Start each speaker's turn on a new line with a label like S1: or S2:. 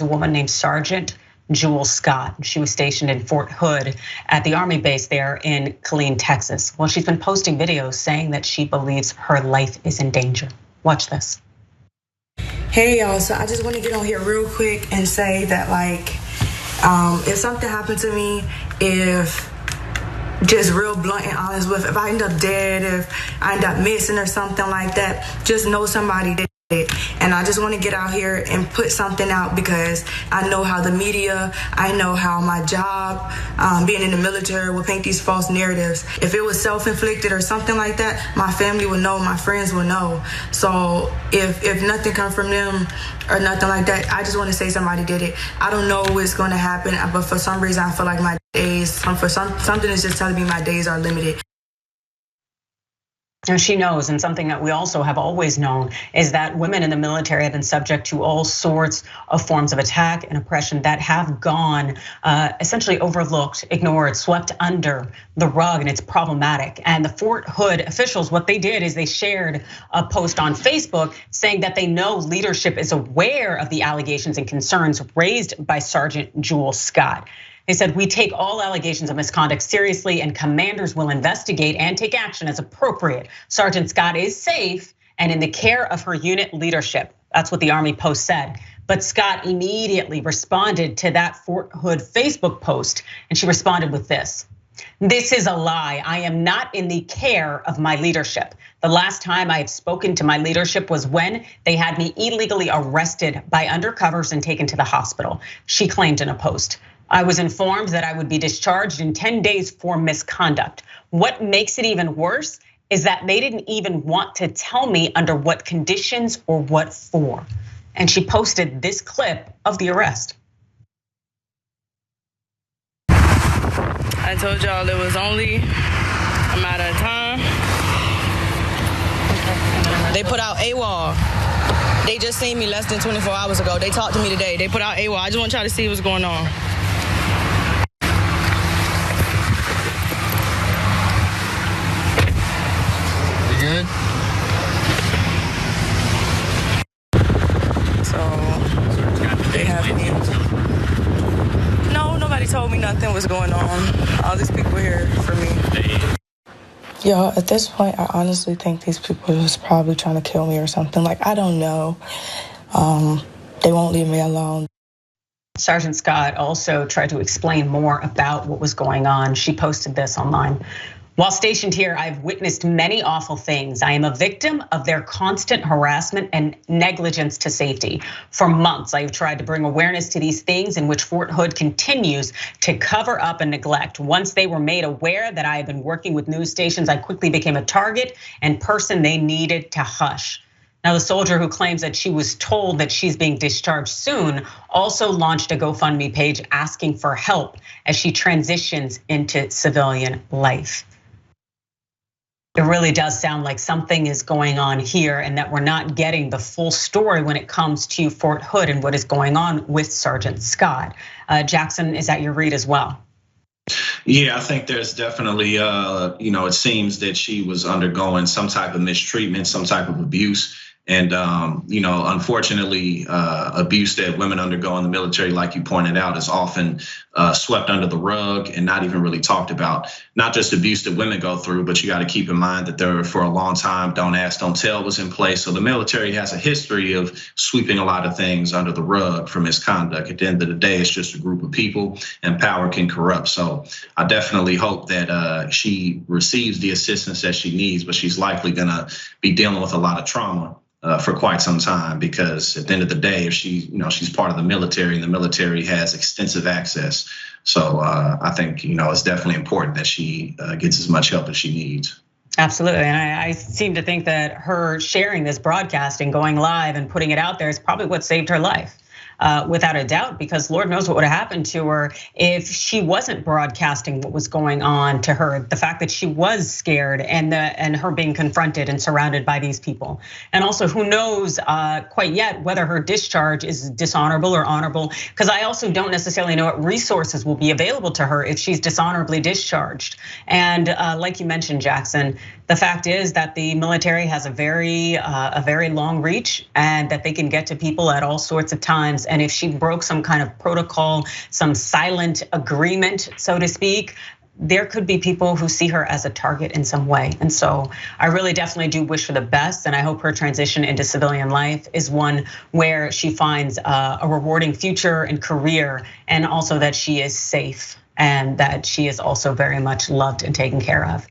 S1: a woman named Sergeant Jewel Scott. She was stationed in Fort Hood at the Army base there in Killeen, Texas. Well, she's been posting videos saying that she believes her life is in danger. Watch this.
S2: Hey y'all, so I just want to get on here real quick and say that if something happened to me, if just real blunt and honest with, if I end up dead, if I end up missing or something like that, just know somebody did it. And I just want to get out here and put something out because I know how the media, I know how my job, being in the military, will paint these false narratives. If it was self-inflicted or something like that, my family would know, my friends would know. So if nothing comes from them or nothing like that, I just want to say somebody did it. I don't know what's going to happen, but for some reason I feel like my days, something is just telling me my days are limited.
S1: And she knows, and something that we also have always known is that women in the military have been subject to all sorts of forms of attack and oppression that have gone essentially overlooked, ignored, swept under the rug, and it's problematic. And the Fort Hood officials, what they did is they shared a post on Facebook saying that they know leadership is aware of the allegations and concerns raised by Sergeant Jewel Scott. They said, we take all allegations of misconduct seriously and commanders will investigate and take action as appropriate. Sergeant Scott is safe and in the care of her unit leadership. That's what the Army post said. But Scott immediately responded to that Fort Hood Facebook post, and she responded with this. This is a lie. I am not in the care of my leadership. The last time I have spoken to my leadership was when they had me illegally arrested by undercovers and taken to the hospital, she claimed in a post. I was informed that I would be discharged in 10 days for misconduct. What makes it even worse is that they didn't even want to tell me under what conditions or what for. And she posted this clip of the arrest.
S3: I told y'all it was only a matter of time. They put out AWOL. They just seen me less than 24 hours ago. They talked to me today. They put out AWOL. I just want y'all to see what's going on.
S4: Good.
S3: So they have me. No, nobody told me nothing was going on. All these people here for me.
S2: Y'all, at this point, I honestly think these people are just probably trying to kill me or something. I don't know. They won't leave me alone.
S1: Sergeant Scott also tried to explain more about what was going on. She posted this online. While stationed here, I've witnessed many awful things. I am a victim of their constant harassment and negligence to safety. For months, I have tried to bring awareness to these things in which Fort Hood continues to cover up and neglect. Once they were made aware that I had been working with news stations, I quickly became a target and person they needed to hush. Now, the soldier who claims that she was told that she's being discharged soon also launched a GoFundMe page asking for help as she transitions into civilian life. It really does sound like something is going on here and that we're not getting the full story when it comes to Fort Hood and what is going on with Sergeant Scott. Jackson, is that your read as well?
S5: Yeah, I think there's definitely, it seems that she was undergoing some type of mistreatment, some type of abuse. And unfortunately, abuse that women undergo in the military, like you pointed out, is often swept under the rug and not even really talked about. Not just abuse that women go through, but you got to keep in mind that there, for a long time, don't ask, don't tell was in place. So the military has a history of sweeping a lot of things under the rug for misconduct. At the end of the day, it's just a group of people, and power can corrupt. So I definitely hope that she receives the assistance that she needs, but she's likely gonna be dealing with a lot of trauma for quite some time, because at the end of the day, if she's part of the military, and the military has extensive access. So I think it's definitely important that she gets as much help as she needs.
S1: Absolutely, and I seem to think that her sharing this broadcast and going live and putting it out there is probably what saved her life. Without a doubt, because Lord knows what would have happened to her if she wasn't broadcasting what was going on to her. The fact that she was scared and her being confronted and surrounded by these people. And also, who knows quite yet whether her discharge is dishonorable or honorable, because I also don't necessarily know what resources will be available to her if she's dishonorably discharged. And like you mentioned, Jackson, the fact is that the military has a very long reach, and that they can get to people at all sorts of times. And if she broke some kind of protocol, some silent agreement, so to speak, there could be people who see her as a target in some way. And so I really definitely do wish her the best. And I hope her transition into civilian life is one where she finds a rewarding future and career, and also that she is safe and that she is also very much loved and taken care of.